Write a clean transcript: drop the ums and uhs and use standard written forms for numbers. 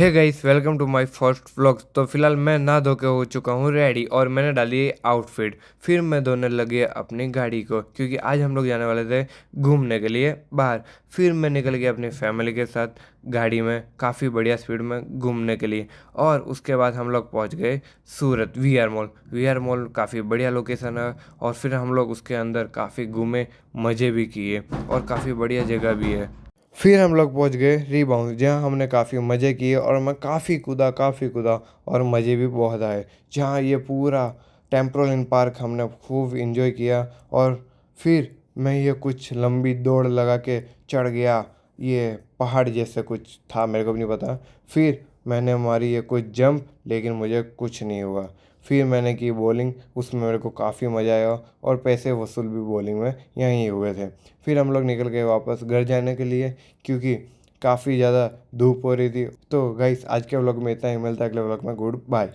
Hey guys, welcome to my first vlog. तो फिलहाल मैं नहा धो के हो चुका हूँ रेडी और मैंने डाली आउटफिट। फिर मैं धोने लगे अपनी गाड़ी को, क्योंकि आज हम लोग जाने वाले थे घूमने के लिए बाहर। फिर मैं निकल गया अपनी फैमिली के साथ गाड़ी में काफ़ी बढ़िया स्पीड में घूमने के लिए। और उसके बाद हम लोग पहुँच गए सूरत वी आर मॉल काफ़ी बढ़िया लोकेशन है। और फिर हम लोग उसके अंदर काफ़ी घूमे, मज़े भी किए और काफ़ी बढ़िया जगह भी है। फिर हम लोग पहुंच गए रीबाउंड, जहां हमने काफ़ी मज़े किए और मैं काफ़ी कूदा और मज़े भी बहुत आए। जहां ये पूरा टेम्पोलिन पार्क हमने खूब इंजॉय किया। और फिर मैं ये कुछ लंबी दौड़ लगा के चढ़ गया, ये पहाड़ जैसे कुछ था, मेरे को भी नहीं पता। फिर मैंने मारी ये कुछ जंप, लेकिन मुझे कुछ नहीं हुआ। फिर मैंने की बॉलिंग, उसमें मेरे को काफ़ी मज़ा आया और पैसे वसूल भी बॉलिंग में यहीं हुए थे। फिर हम लोग निकल गए वापस घर जाने के लिए, क्योंकि काफ़ी ज़्यादा धूप हो रही थी। तो गाइस, आज के व्लॉग में इतना ही। मिलता है अगले व्लॉग में। Good bye.